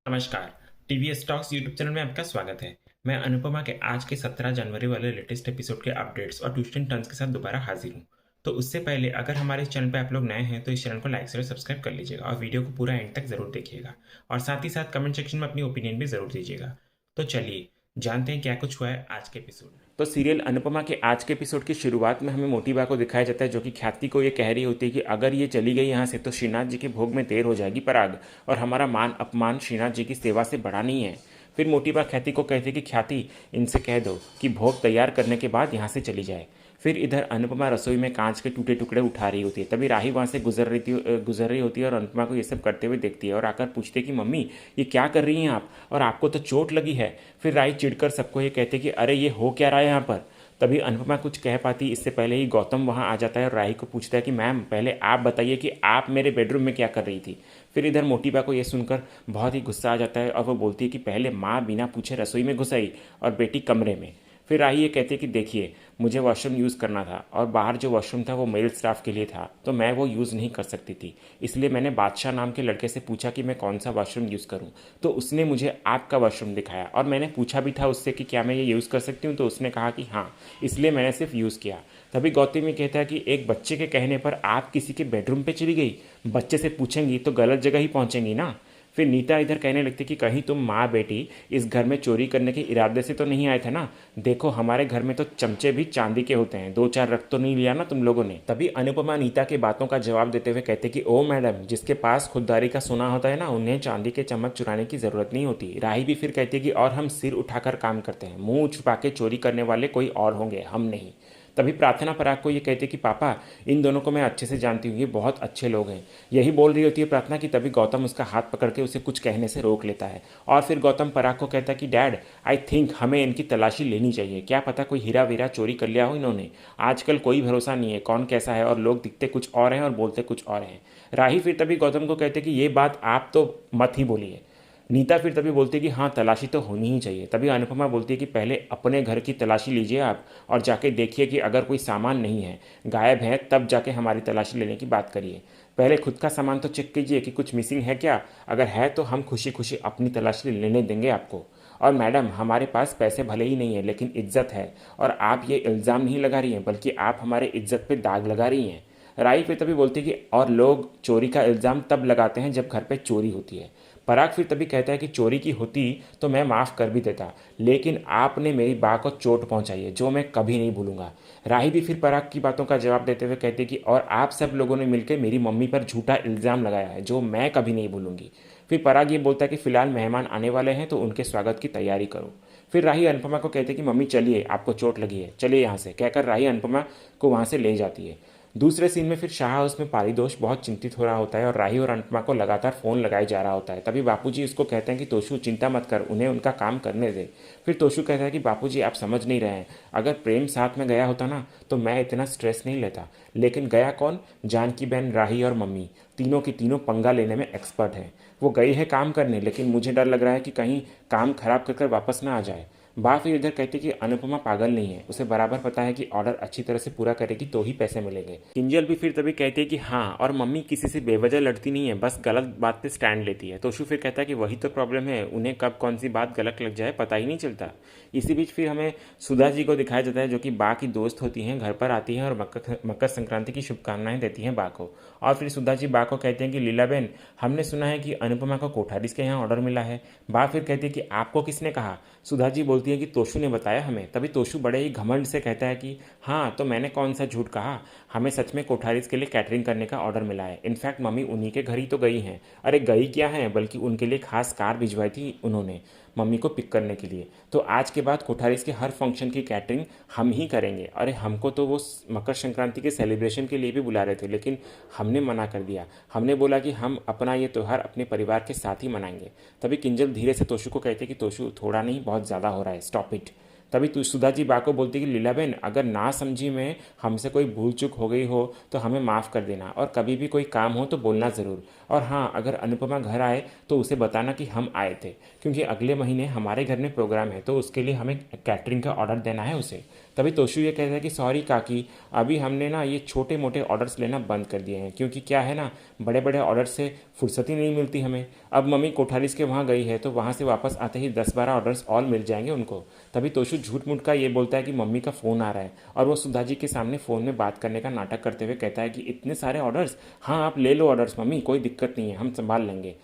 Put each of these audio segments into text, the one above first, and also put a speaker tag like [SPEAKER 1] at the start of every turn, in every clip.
[SPEAKER 1] नमस्कार। TVS talks YouTube channel में आपका स्वागत है। मैं अनुपमा के आज के 17 जनवरी वाले लेटेस्ट एपिसोड के अपडेट्स और ट्विस्ट एंड टर्न्स के साथ दोबारा हाजिर हूँ। तो उससे पहले अगर हमारे इस चैनल पर आप लोग नए हैं तो इस चैनल को लाइक शेयर सब्सक्राइब कर लीजिएगा और वीडियो को पूरा एंड तक जरूर देखिएगा और साथ ही साथ कमेंट सेक्शन में अपनी ओपिनियन भी जरूर दीजिएगा। तो चलिए जानते हैं क्या कुछ हुआ है आज के एपिसोड में।
[SPEAKER 2] तो सीरियल अनुपमा के आज के एपिसोड की शुरुआत में हमें मोटी बा को दिखाया जाता है, जो कि ख्याति को ये कह रही होती है कि अगर ये चली गई यहाँ से तो श्रीनाथ जी के भोग में देर हो जाएगी पराग, और हमारा मान अपमान श्रीनाथ जी की सेवा से बड़ा नहीं है। फिर मोटी बा ख्याति को कहती है कि ख्याति, इनसे कह दो कि भोग तैयार करने के बाद यहाँ से चली जाए। फिर इधर अनुपमा रसोई में कांच के टूटे टुकड़े उठा रही होती है। तभी राही वहाँ से गुजर रही होती है और अनुपमा को ये सब करते हुए देखती है और आकर पूछती है कि मम्मी ये क्या कर रही हैं आप, और आपको तो चोट लगी है। फिर राही चिढ़कर सबको ये कहते कि अरे ये हो क्या रहा है यहाँ पर। तभी अनुपमा कुछ कह पाती इससे पहले ही गौतम वहाँ आ जाता है और राही को पूछता है कि मैम पहले आप बताइए कि आप मेरे बेडरूम में क्या कर रही थी। फिर इधर मोटी बा को ये सुनकर बहुत ही गुस्सा आ जाता है और वो बोलती है कि पहले माँ बिना पूछे रसोई में घुस आई और बेटी कमरे में। फिर राही ये कहती है कि देखिए मुझे वॉशरूम यूज़ करना था और बाहर जो वॉशरूम था वो मेल स्टाफ के लिए था, तो मैं वो यूज़ नहीं कर सकती थी, इसलिए मैंने बादशाह नाम के लड़के से पूछा कि मैं कौन सा वॉशरूम यूज़ करूं, तो उसने मुझे आपका वॉशरूम दिखाया और मैंने पूछा भी था उससे कि क्या मैं ये यूज़ कर सकती हूँ, तो उसने कहा कि हाँ, इसलिए मैंने सिर्फ यूज़ किया। तभी गौतमी कहता है कि एक बच्चे के कहने पर आप किसी के बेडरूम पे चली गई, बच्चे से पूछेंगी तो गलत जगह ही पहुँचेंगी ना। फिर नीता इधर कहने लगती कि कहीं तुम माँ बेटी इस घर में चोरी करने के इरादे से तो नहीं आए थे ना, देखो हमारे घर में तो चमचे भी चांदी के होते हैं, दो चार रख तो नहीं लिया ना तुम लोगों ने। तभी अनुपमा नीता की बातों का जवाब देते हुए कहते कि ओ मैडम, जिसके पास खुददारी का सोना होता है ना, उन्हें चांदी के चम्मच चुराने की जरूरत नहीं होती। राही भी फिर कहती कि और हम सिर उठाकर काम करते हैं, मुंह छुपा के चोरी करने वाले कोई और होंगे, हम नहीं। तभी प्रार्थना पराग को ये कहते कि पापा इन दोनों को मैं अच्छे से जानती हूँ, ये बहुत अच्छे लोग हैं। यही बोल रही होती है प्रार्थना की तभी गौतम उसका हाथ पकड़ के उसे कुछ कहने से रोक लेता है और फिर गौतम पराग को कहता है कि डैड आई थिंक हमें इनकी तलाशी लेनी चाहिए, क्या पता कोई हीरा वीरा चोरी कर लिया हो इन्होंने। आजकल कोई भरोसा नहीं है कौन कैसा है, और लोग दिखते कुछ और हैं और बोलते कुछ और हैं। राही फिर तभी गौतम को कहते कि ये बात आप तो मत ही बोलिए। नीता फिर तभी बोलती है कि हाँ तलाशी तो होनी ही चाहिए। तभी अनुपमा बोलती है कि पहले अपने घर की तलाशी लीजिए आप और जाके देखिए कि अगर कोई सामान नहीं है, गायब है, तब जाके हमारी तलाशी लेने की बात करिए। पहले खुद का सामान तो चेक कीजिए कि कुछ मिसिंग है क्या, अगर है तो हम खुशी खुशी अपनी तलाशी लेने देंगे आपको। और मैडम हमारे पास पैसे भले ही नहीं है लेकिन इज्जत है, और आप ये इल्ज़ाम नहीं लगा रही हैं बल्कि आप हमारे इज्जत पे दाग लगा रही हैं। राई फिर तभी बोलती है कि और लोग चोरी का इल्ज़ाम तब लगाते हैं जब घर पे चोरी होती है। पराग फिर तभी कहता है कि चोरी की होती तो मैं माफ़ कर भी देता, लेकिन आपने मेरी बा को चोट पहुंचाई है जो मैं कभी नहीं भूलूंगा। राही भी फिर पराग की बातों का जवाब देते हुए कहते कि और आप सब लोगों ने मिलकर मेरी मम्मी पर झूठा इल्ज़ाम लगाया है जो मैं कभी नहीं भूलूंगी। फिर पराग ये बोलता है कि फिलहाल मेहमान आने वाले हैं तो उनके स्वागत की तैयारी करो। फिर राही अनुपमा को कहते कि मम्मी चलिए आपको चोट लगी है, चलिए यहाँ से, कहकर राही अनुपमा को वहाँ से ले जाती है। दूसरे सीन में फिर शाह हाउस में पारितोष बहुत चिंतित हो रहा होता है और राही और अनुपमा को लगातार फ़ोन लगाए जा रहा होता है। तभी बापूजी उसको कहते हैं कि तोशु चिंता मत कर, उन्हें उनका काम करने दे। फिर तोशु कहता है कि बापूजी आप समझ नहीं रहे हैं, अगर प्रेम साथ में गया होता ना तो मैं इतना स्ट्रेस नहीं लेता, लेकिन गया कौन, जानकी बहन, राही और मम्मी, तीनों की तीनों पंगा लेने में एक्सपर्ट हैं। वो गई है काम करने, लेकिन मुझे डर लग रहा है कि कहीं काम खराब कर कर वापस ना आ जाए। बा फिर इधर कहती कि अनुपमा पागल नहीं है, उसे बराबर पता है कि ऑर्डर अच्छी तरह से पूरा करेगी तो ही पैसे मिलेंगे। किंजल भी फिर तभी कहती है कि हाँ, और मम्मी किसी से बेवजह लड़ती नहीं है, बस गलत बात पे स्टैंड लेती है। तोशु फिर कहता है कि वही तो प्रॉब्लम है, उन्हें कब कौन सी बात गलत लग जाए पता ही नहीं चलता। इसी बीच फिर हमें सुधा जी को दिखाया जाता है जो कि बा की दोस्त होती हैं, घर पर आती हैं और मकर संक्रांति की शुभकामनाएं देती हैं बा को। और फिर सुधा जी बा को कहते हैं कि लीला बहन, हमने सुना है कि अनुपमा को कोठारीस के यहाँ ऑर्डर मिला है। बा फिर कहती है कि आपको किसने कहा। सुधा जी बोलती है कि तोशु ने बताया हमें। तभी तोशु बड़े ही घमंड से कहता है कि हाँ, तो मैंने कौन सा झूठ कहा, हमें सच में कोठारीस के लिए कैटरिंग करने का ऑर्डर मिला है। इनफैक्ट मम्मी उन्हीं के घर ही तो गई हैं, अरे गई क्या है, बल्कि उनके लिए खास कार भिजवाई थी उन्होंने मम्मी को पिक करने के लिए। तो आज के बाद कोठारीस के हर फंक्शन की कैटरिंग हम ही करेंगे। अरे हमको तो वो मकर संक्रांति के सेलिब्रेशन के लिए भी बुला रहे थे, लेकिन हमने मना कर दिया। हमने बोला कि हम अपना ये त्यौहार अपने परिवार के साथ ही मनाएंगे। तभी किंजल धीरे से तोशु को कहते कि तोशु थोड़ा नहीं बहुत ज़्यादा हो रहा है, स्टॉप इट। तभी सुधा जी बा को बोलती कि लीला बहन, अगर ना समझी में हमसे कोई भूल चूक हो गई हो तो हमें माफ़ कर देना, और कभी भी कोई काम हो तो बोलना ज़रूर। और हाँ, अगर अनुपमा घर आए तो उसे बताना कि हम आए थे, क्योंकि अगले महीने हमारे घर में प्रोग्राम है, तो उसके लिए हमें कैटरिंग का ऑर्डर देना है उसे। तभी तोशु ये कहता है कि सॉरी काकी, अभी हमने ना ये छोटे मोटे ऑर्डर्स लेना बंद कर दिए हैं, क्योंकि क्या है ना, बड़े बड़े ऑर्डर से फुर्सत ही नहीं मिलती हमें। अब मम्मी कोठारीज के वहाँ गई है, तो वहाँ से वापस आते ही 10-12 ऑर्डर्स और मिल जाएंगे उनको। तभी तोशु झूठ मूठ का ये बोलता है कि मम्मी का फ़ोन आ रहा है, और वो सुधा जी के सामने फ़ोन में बात करने का नाटक करते हुए कहता है कि इतने सारे ऑर्डर्स, हाँ आप ले लो ऑर्डर्स मम्मी, कोई दिक्कत नहीं है, हम संभाल लेंगे।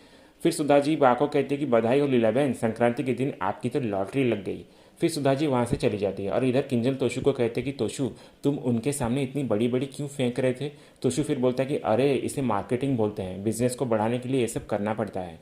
[SPEAKER 2] फिर सुधा जी बा को कहती है कि बधाई हो लीला बहन, संक्रांति के दिन आपकी तो लॉटरी लग गई। फिर सुधा जी वहाँ से चली जाती है, और इधर किंजल तोशु को कहते हैं कि तोशु, तुम उनके सामने इतनी बड़ी बड़ी क्यों फेंक रहे थे। तोशु फिर बोलता है कि अरे इसे मार्केटिंग बोलते हैं, बिजनेस को बढ़ाने के लिए ये सब करना पड़ता है।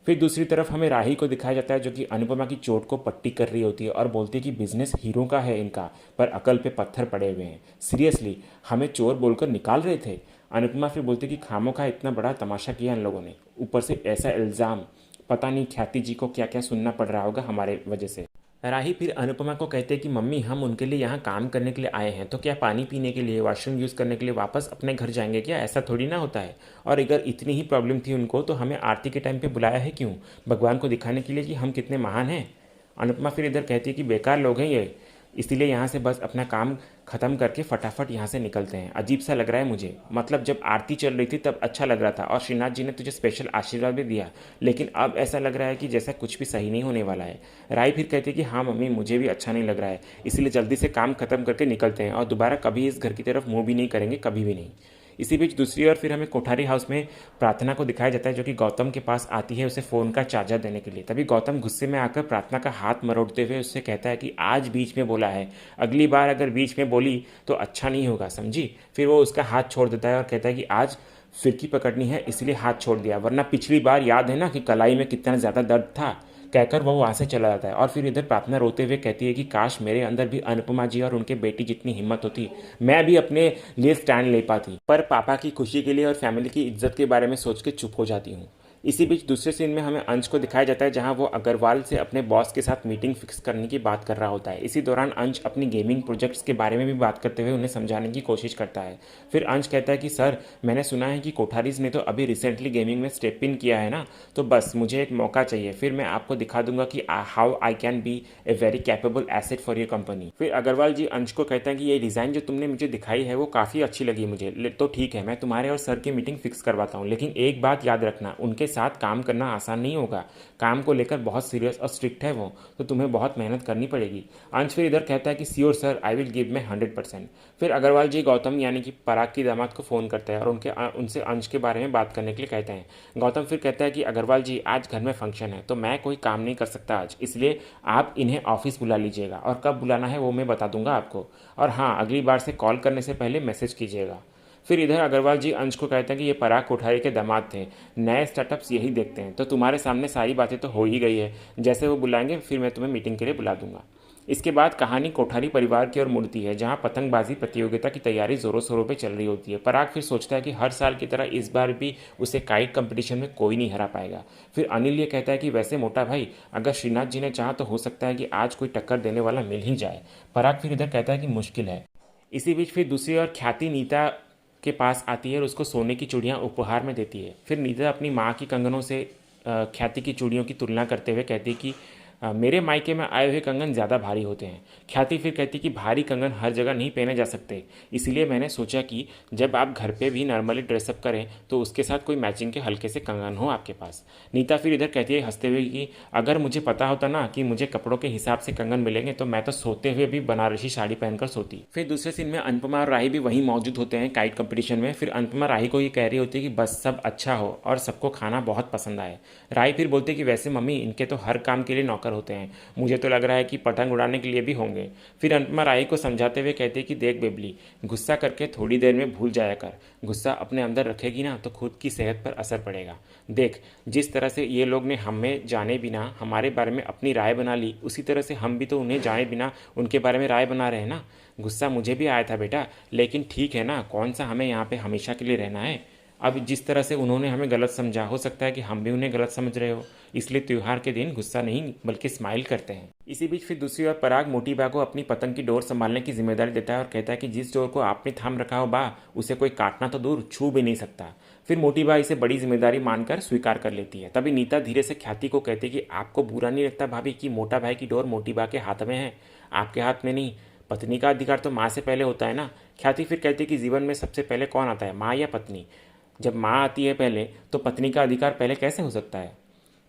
[SPEAKER 2] फिर दूसरी तरफ हमें राही को दिखाया जाता है, जो कि अनुपमा की चोट को पट्टी कर रही होती है और बोलती है कि बिजनेस हीरो का है इनका, पर अकल पे पत्थर पड़े हुए हैं, सीरियसली हमें चोर बोलकर निकाल रहे थे। अनुपमा फिर बोलती है कि खामों का इतना बड़ा तमाशा किया इन लोगों ने, ऊपर से ऐसा इल्ज़ाम, पता नहीं ख्याति जी को क्या क्या सुनना पड़ रहा होगा हमारे वजह से। राही फिर अनुपमा को कहते हैं कि मम्मी, हम उनके लिए यहाँ काम करने के लिए आए हैं, तो क्या पानी पीने के लिए, वॉशरूम यूज़ करने के लिए वापस अपने घर जाएंगे क्या? ऐसा थोड़ी ना होता है। और अगर इतनी ही प्रॉब्लम थी उनको, तो हमें आरती के टाइम पे बुलाया है क्यों? भगवान को दिखाने के लिए कि हम कितने महान हैं। अनुपमा फिर इधर कहती है कि बेकार लोग हैं ये, इसीलिए यहाँ से बस अपना काम ख़त्म करके फटाफट यहाँ से निकलते हैं। अजीब सा लग रहा है मुझे, मतलब जब आरती चल रही थी तब अच्छा लग रहा था और श्रीनाथ जी ने तुझे स्पेशल आशीर्वाद भी दिया, लेकिन अब ऐसा लग रहा है कि जैसा कुछ भी सही नहीं होने वाला है। राय फिर कहती है कि हाँ मम्मी, मुझे भी अच्छा नहीं लग रहा है, इसलिए जल्दी से काम खत्म करके निकलते हैं और दोबारा कभी इस घर की तरफ मुँह भी नहीं करेंगे, कभी भी नहीं। इसी बीच दूसरी ओर फिर हमें कोठारी हाउस में प्रार्थना को दिखाया जाता है, जो कि गौतम के पास आती है उसे फ़ोन का चार्जर देने के लिए। तभी गौतम गुस्से में आकर प्रार्थना का हाथ मरोड़ते हुए उससे कहता है कि आज बीच में बोला है, अगली बार अगर बीच में बोली तो अच्छा नहीं होगा, समझी। फिर वो उसका हाथ छोड़ देता है और कहता है कि आज फिरकी पकड़नी है इसलिए हाथ छोड़ दिया, वरना पिछली बार याद है ना कि कलाई में कितना ज़्यादा दर्द था, कहकर वो वहाँ से चला जाता है। और फिर इधर प्रार्थना रोते हुए कहती है कि काश मेरे अंदर भी अनुपमा जी और उनके बेटी जितनी हिम्मत होती, मैं भी अपने लिए स्टैंड ले पाती, पर पापा की खुशी के लिए और फैमिली की इज्जत के बारे में सोच के चुप हो जाती हूँ। इसी बीच दूसरे सीन में हमें अंश को दिखाया जाता है, जहां वो अग्रवाल से अपने बॉस के साथ मीटिंग फिक्स करने की बात कर रहा होता है। इसी दौरान अंश अपनी गेमिंग प्रोजेक्ट्स के बारे में भी बात करते हुए उन्हें समझाने की कोशिश करता है। फिर अंश कहता है कि सर, मैंने सुना है कि कोठारीज ने तो अभी रिसेंटली गेमिंग में स्टेप इन किया है ना, तो बस मुझे एक मौका चाहिए, फिर मैं आपको दिखा दूंगा कि how I can be a very capable asset for your company. फिर अग्रवाल जी अंश को कहते हैं कि ये डिज़ाइन जो तुमने मुझे दिखाई है वो काफ़ी अच्छी लगी मुझे, तो ठीक है, मैं तुम्हारे और सर की मीटिंग फिक्स करवाता हूँ, लेकिन एक बात याद रखना, उनके साथ काम करना आसान नहीं होगा, काम को लेकर बहुत सीरियस और स्ट्रिक्ट है वो, तो तुम्हें बहुत मेहनत करनी पड़ेगी। अंश फिर इधर कहता है कि sure sir, I will give मैं 100%। फिर अग्रवाल जी गौतम यानी कि पराग की दामाद को फ़ोन करते हैं और उनसे अंश के बारे में बात करने के लिए कहते हैं। गौतम फिर कहता है कि अग्रवाल जी, आज घर में फंक्शन है तो मैं कोई काम नहीं कर सकता आज, इसलिए आप इन्हें ऑफिस बुला लीजिएगा, और कब बुलाना है वो मैं बता दूंगा आपको, और हाँ, अगली बार से कॉल करने से पहले मैसेज कीजिएगा। फिर इधर अग्रवाल जी अंश को कहते हैं कि ये पराग कोठारी के दामाद थे, नए स्टार्टअप्स यही देखते हैं, तो तुम्हारे सामने सारी बातें तो हो ही गई है, जैसे वो बुलाएंगे फिर मैं तुम्हें मीटिंग के लिए बुला दूंगा। इसके बाद कहानी कोठारी परिवार की ओर मुड़ती है, जहां पतंगबाजी प्रतियोगिता की तैयारी जोरों शोरों पे चल रही होती है। पराग फिर सोचता है कि हर साल की तरह इस बार भी उसे काइट कंपटीशन में कोई नहीं हरा पाएगा। फिर अनिल ये कहता है कि वैसे मोटा भाई, अगर श्रीनाथ जी ने चाहा तो हो सकता है कि आज कोई टक्कर देने वाला मिल ही जाए। पराग फिर इधर कहता है कि मुश्किल है। इसी बीच फिर दूसरी ओर ख्याति नीता के पास आती है और उसको सोने की चूड़ियाँ उपहार में देती है। फिर नीता अपनी माँ की कंगनों से ख्याति की चूड़ियों की तुलना करते हुए कहती है कि मेरे मायके में आए हुए कंगन ज़्यादा भारी होते हैं। ख्याति फिर कहती कि भारी कंगन हर जगह नहीं पहने जा सकते, इसीलिए मैंने सोचा कि जब आप घर पे भी नॉर्मली ड्रेसअप करें तो उसके साथ कोई मैचिंग के हल्के से कंगन हो आपके पास। नीता फिर इधर कहती है हंसते हुए कि अगर मुझे पता होता ना कि मुझे कपड़ों के हिसाब से कंगन मिलेंगे तो मैं तो सोते हुए भी बनारसी साड़ी पहनकर सोती। फिर दूसरे सीन में अनुपमा और राही भी वहीं मौजूद होते हैं काइट कंपटीशन में। फिर अनुपमा राही को ये कह रही होती है कि बस सब अच्छा हो और सबको खाना बहुत पसंद आए। राही फिर बोलती है कि वैसे मम्मी, इनके तो हर काम के लिए नौकर होते हैं, मुझे तो लग रहा है कि पतंग उड़ाने के लिए भी होंगे। फिर अनुपमा राही को समझाते हुए कहते कि देख बेबली, गुस्सा करके थोड़ी देर में भूल जाया कर, गुस्सा अपने अंदर रखेगी ना तो खुद की सेहत पर असर पड़ेगा। देख, जिस तरह से ये लोग ने हमें जाने बिना हमारे बारे में अपनी राय बना ली, उसी तरह से हम भी तो उन्हें जाने बिना उनके बारे में राय बना रहे हैं ना। गुस्सा मुझे भी आया था बेटा, लेकिन ठीक है ना, कौन सा हमें यहाँ पे हमेशा के लिए रहना है। अब जिस तरह से उन्होंने हमें गलत समझा, हो सकता है कि हम भी उन्हें गलत समझ रहे हो, इसलिए त्यौहार के दिन गुस्सा नहीं बल्कि स्माइल करते हैं। इसी बीच फिर दूसरी ओर पराग मोटी बा को अपनी पतंग की डोर संभालने की जिम्मेदारी देता है और कहता है कि जिस डोर को आपने थाम रखा हो बा, उसे कोई काटना तो दूर छू भी नहीं सकता। फिर मोटी बा इसे बड़ी जिम्मेदारी मानकर स्वीकार कर लेती है। तभी नीता धीरे से ख्याति को कहती है कि आपको बुरा नहीं लगता भाभी कि मोटा भाई की डोर मोटी बा के हाथ में है, आपके हाथ में नहीं। पत्नी का अधिकार तो माँ से पहले होता है ना। ख्याति फिर कहती है कि जीवन में सबसे पहले कौन आता है, माँ या पत्नी? जब माँ आती है पहले तो पत्नी का अधिकार पहले कैसे हो सकता है?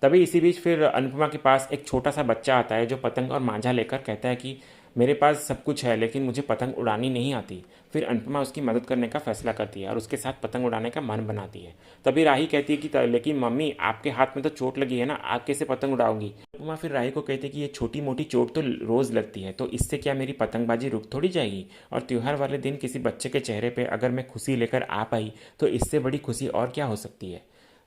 [SPEAKER 2] तभी इसी बीच फिर अनुपमा के पास एक छोटा सा बच्चा आता है जो पतंग और मांझा लेकर कहता है कि मेरे पास सब कुछ है लेकिन मुझे पतंग उड़ानी नहीं आती। फिर अनुपमा उसकी मदद करने का फैसला करती है और उसके साथ पतंग उड़ाने का मन बनाती है। तभी राही कहती है कि लेकिन मम्मी आपके हाथ में तो चोट लगी है ना, आप कैसे पतंग उड़ाओगी? अनुपमा फिर राही को कहती है कि ये छोटी मोटी चोट तो रोज़ लगती है, तो इससे क्या मेरी पतंगबाजी रुक थोड़ी जाएगी? और त्यौहार वाले दिन किसी बच्चे के चेहरे पर अगर मैं खुशी लेकर आ पाई तो इससे बड़ी खुशी और क्या हो सकती है?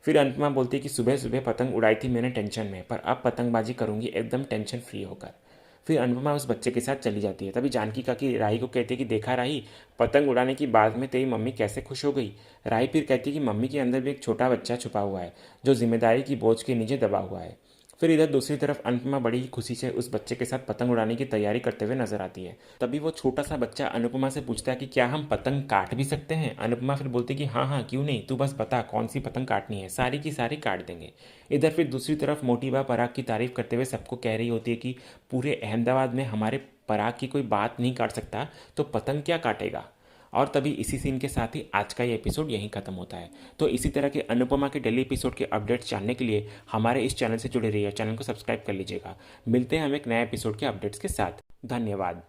[SPEAKER 2] फिर अनुपमा बोलती है कि सुबह सुबह पतंग उड़ाई थी मैंने टेंशन में, पर अब पतंगबाजी करूंगी एकदम टेंशन फ्री होकर। फिर अनुपमा उस बच्चे के साथ चली जाती है। तभी जानकी काकी राही को कहती है कि देखा राही, पतंग उड़ाने की बात में तेरी मम्मी कैसे खुश हो गई। राही फिर कहती है कि मम्मी के अंदर भी एक छोटा बच्चा छुपा हुआ है जो जिम्मेदारी की बोझ के नीचे दबा हुआ है। फिर इधर दूसरी तरफ अनुपमा बड़ी ही खुशी से उस बच्चे के साथ पतंग उड़ाने की तैयारी करते हुए नजर आती है। तभी वो छोटा सा बच्चा अनुपमा से पूछता है कि क्या हम पतंग काट भी सकते हैं? अनुपमा फिर बोलती है कि हाँ हाँ क्यों नहीं, तू बस बता कौन सी पतंग काटनी है, सारी की सारी काट देंगे। इधर फिर दूसरी तरफ मोटी बा पराग की तारीफ करते हुए सबको कह रही होती है कि पूरे अहमदाबाद में हमारे पराग की कोई बात नहीं काट सकता तो पतंग क्या काटेगा। और तभी इसी सीन के साथ ही आज का ये एपिसोड यहीं खत्म होता है। तो इसी तरह के अनुपमा के डेली एपिसोड के अपडेट्स जानने के लिए हमारे इस चैनल से जुड़े रहिए, चैनल को सब्सक्राइब कर लीजिएगा। मिलते हैं हम एक नए एपिसोड के अपडेट्स के साथ। धन्यवाद।